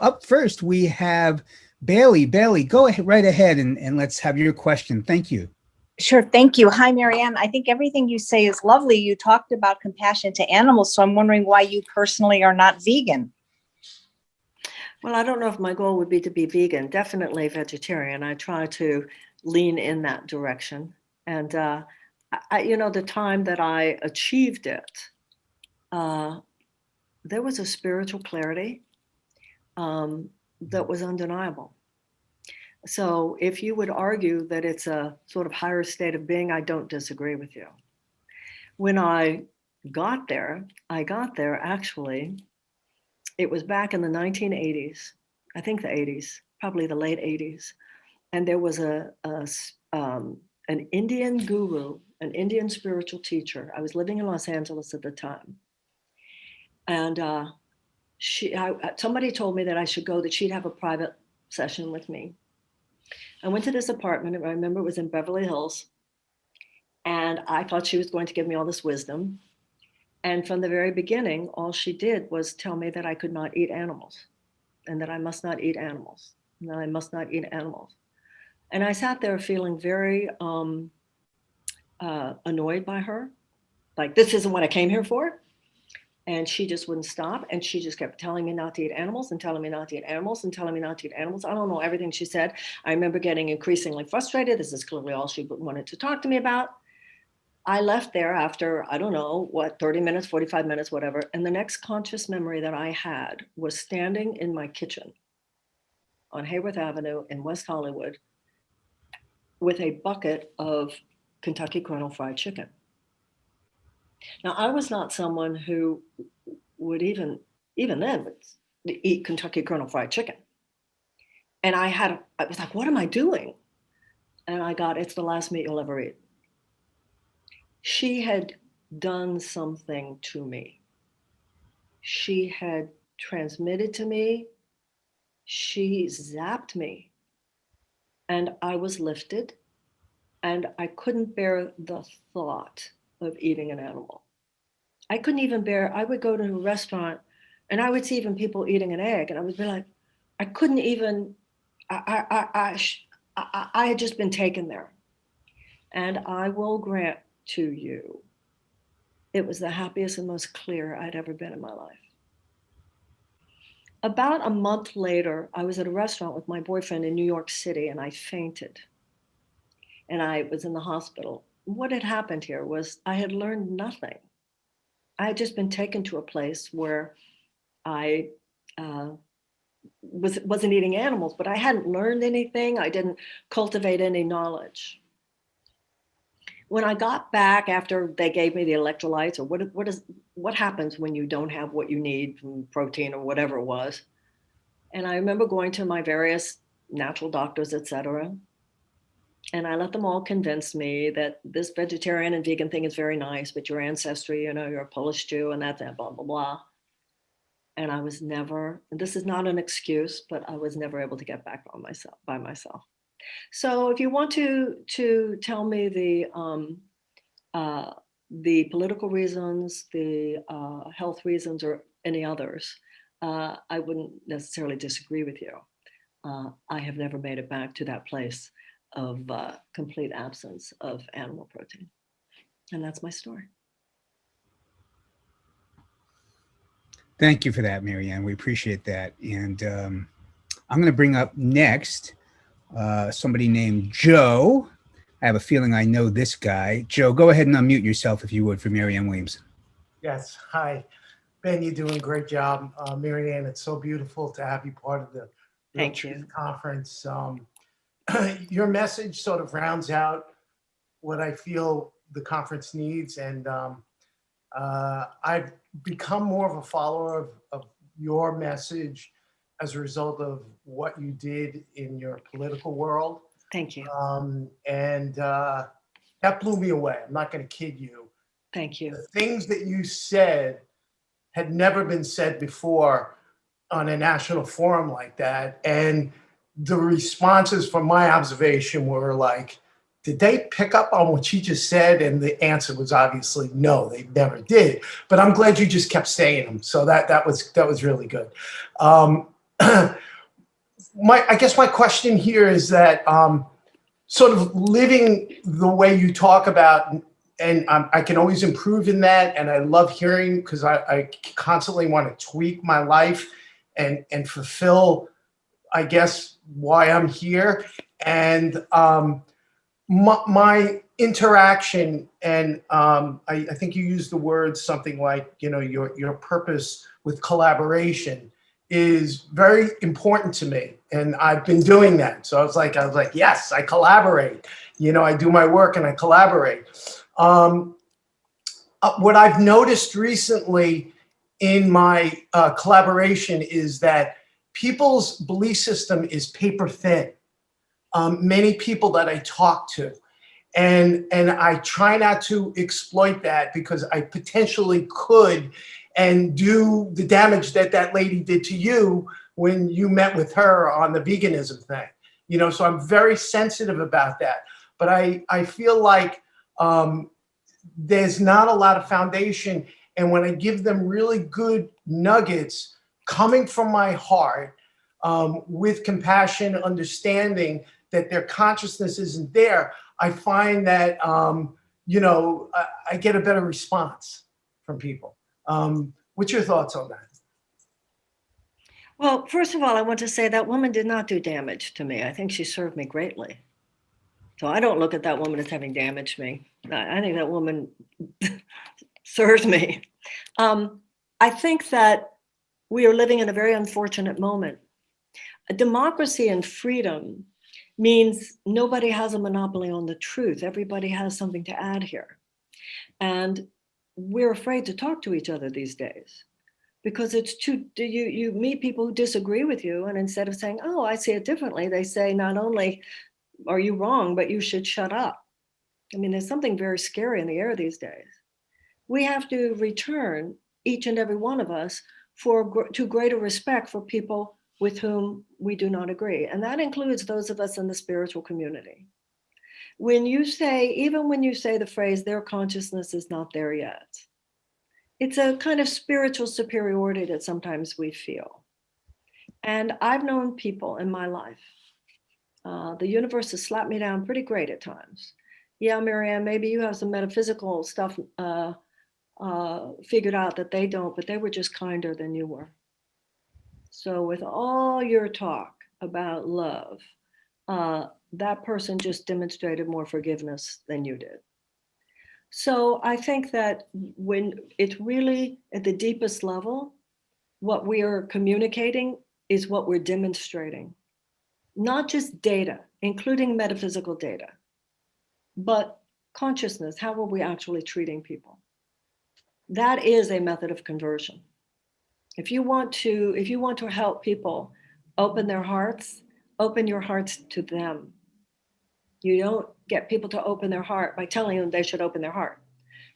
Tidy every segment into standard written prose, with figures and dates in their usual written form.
Up first, we have Bailey. Bailey, go ahead, right ahead and let's have your question. Thank you. Sure. Thank you. Hi, Marianne. I think everything you say is lovely. You talked about compassion to animals, so I'm wondering why you personally are not vegan. Well, I don't know if my goal would be to be vegan, definitely vegetarian. I try to lean in that direction. And, the time that I achieved it, uh, there was a spiritual clarity that was undeniable. So if you would argue that it's a sort of higher state of being, I don't disagree with you. When I got there actually, it was back in the 1980s, I think the 80s, probably the late 80s. And there was an Indian guru, an Indian spiritual teacher. I was living in Los Angeles at the time. And somebody told me that I should go, that she'd have a private session with me. I went to this apartment, and I remember it was in Beverly Hills. And I thought she was going to give me all this wisdom. And from the very beginning, all she did was tell me that I could not eat animals, and that I must not eat animals, and that I must not eat animals. And I sat there feeling very annoyed by her. Like, this isn't what I came here for. And she just wouldn't stop. And she just kept telling me not to eat animals and telling me not to eat animals and telling me not to eat animals. I don't know everything she said. I remember getting increasingly frustrated. This is clearly all she wanted to talk to me about. I left there after, I don't know, 30 minutes, 45 minutes, whatever. And the next conscious memory that I had was standing in my kitchen on Hayworth Avenue in West Hollywood with a bucket of Kentucky Colonel fried chicken. Now, I was not someone who would even then eat Kentucky Colonel fried chicken. And I was like, what am I doing? And I got, it's the last meat you'll ever eat. She had done something to me. She had transmitted to me. She zapped me. And I was lifted. And I couldn't bear the thought of eating an animal. I couldn't even bear, I would go to a restaurant and I would see even people eating an egg, and I would be like, I couldn't even, I had just been taken there. And I will grant to you, it was the happiest and most clear I'd ever been in my life. About a month later, I was at a restaurant with my boyfriend in New York City, and I fainted. And I was in the hospital. What had happened here was I had learned nothing. I had just been taken to a place where I wasn't eating animals, but I hadn't learned anything. I didn't cultivate any knowledge. When I got back after they gave me the electrolytes, or what happens when you don't have what you need from protein or whatever it was. And I remember going to my various natural doctors, etc. And I let them all convince me that this vegetarian and vegan thing is very nice, but your ancestry, you're a Polish Jew and that's blah, blah, blah. And I was never, and this is not an excuse, but I was never able to get back by myself. So if you want to tell me the political reasons, the health reasons, or any others, I wouldn't necessarily disagree with you. I have never made it back to that place of complete absence of animal protein. And that's my story. Thank you for that, Marianne. We appreciate that. And I'm going to bring up next somebody named Joe. I have a feeling I know this guy. Joe, go ahead and unmute yourself if you would for Marianne Williamson. Yes. Hi, Ben. You're doing a great job. Marianne, it's so beautiful to have you part of the Thank you. conference. Your message sort of rounds out what I feel the conference needs. And I've become more of a follower of your message as a result of what you did in your political world. Thank you. And that blew me away. I'm not going to kid you. Thank you. The things that you said had never been said before on a national forum like that. And the responses from my observation were like, did they pick up on what she just said? And the answer was obviously no, they never did. But I'm glad you just kept saying them. So that was really good. I guess my question here is that sort of living the way you talk about, and I can always improve in that, and I love hearing, because I constantly want to tweak my life and fulfill, I guess, why I'm here. And my interaction, and I think you used the word something like, your purpose with collaboration is very important to me, and I've been doing that. So I was like, yes, I collaborate. I do my work and I collaborate. What I've noticed recently in my collaboration is that people's belief system is paper thin. Many people that I talk to, and I try not to exploit that, because I potentially could and do the damage that that lady did to you when you met with her on the veganism thing. So I'm very sensitive about that. But I feel like there's not a lot of foundation. And when I give them really good nuggets coming from my heart, with compassion, understanding that their consciousness isn't there, I find that, I get a better response from people. What's your thoughts on that? Well, first of all, I want to say that woman did not do damage to me. I think she served me greatly. So I don't look at that woman as having damaged me. I think that woman served me. I think that we are living in a very unfortunate moment. A democracy and freedom means nobody has a monopoly on the truth. Everybody has something to add here. And we're afraid to talk to each other these days, because it's too, you meet people who disagree with you, and instead of saying, oh, I see it differently, they say, not only are you wrong, but you should shut up. I mean, there's something very scary in the air these days. We have to return, each and every one of us, to greater respect for people with whom we do not agree. And that includes those of us in the spiritual community. When you say, even when you say the phrase, their consciousness is not there yet, it's a kind of spiritual superiority that sometimes we feel. And I've known people in my life, the universe has slapped me down pretty great at times. Yeah, Marianne, maybe you have some metaphysical stuff figured out that they don't, but they were just kinder than you were. So with all your talk about love, that person just demonstrated more forgiveness than you did. So I think that when it's really at the deepest level, what we are communicating is what we're demonstrating. Not just data, including metaphysical data, but consciousness. How are we actually treating people? That is a method of conversion. If you want to help people open their hearts, open your hearts to them. You don't get people to open their heart by telling them they should open their heart.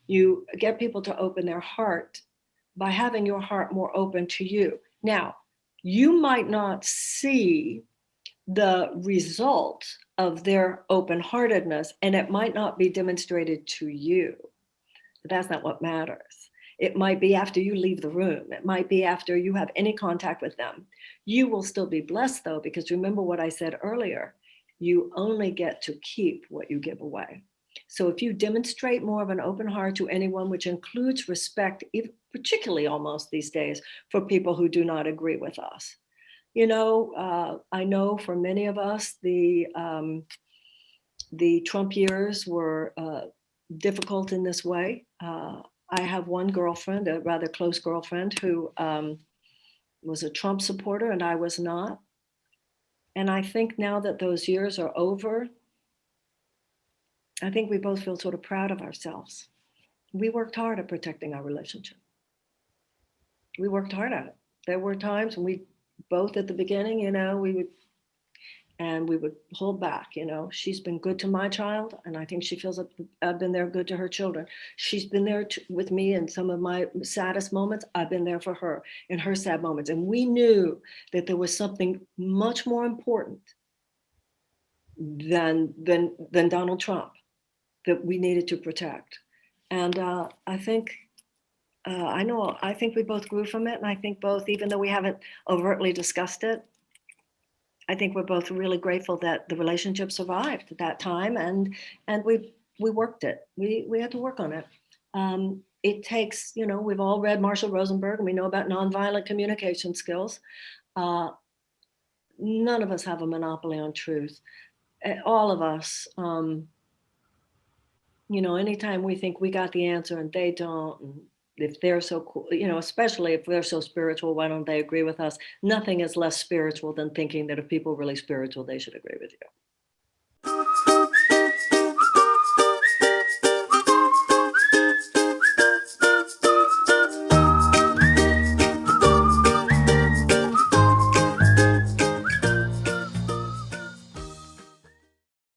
You get people to open their heart by having your heart more open to you. Now, you might not see the result of their open-heartedness, and it might not be demonstrated to you, but that's not what matters. It might be after you leave the room. It might be after you have any contact with them. You will still be blessed, though, because remember what I said earlier, you only get to keep what you give away. So if you demonstrate more of an open heart to anyone, which includes respect, particularly almost these days, for people who do not agree with us. I know for many of us, the Trump years were difficult in this way. I have one girlfriend, a rather close girlfriend, who was a Trump supporter and I was not. And I think now that those years are over, I think we both feel sort of proud of ourselves. We worked hard at protecting our relationship. We worked hard at it. There were times when we both at the beginning, we would hold back. She's been good to my child, and I think she feels I've been there good to her children. She's been there with me in some of my saddest moments. I've been there for her in her sad moments. And we knew that there was something much more important than Donald Trump that we needed to protect. And I think I think we both grew from it. And I think both, even though we haven't overtly discussed it, I think we're both really grateful that the relationship survived at that time. And we worked it. We had to work on it. It takes, we've all read Marshall Rosenberg and we know about nonviolent communication skills. None of us have a monopoly on truth. All of us, anytime we think we got the answer and they don't, and if they're so cool, especially if they're so spiritual, why don't they agree with us? Nothing is less spiritual than thinking that if people are really spiritual, they should agree with you.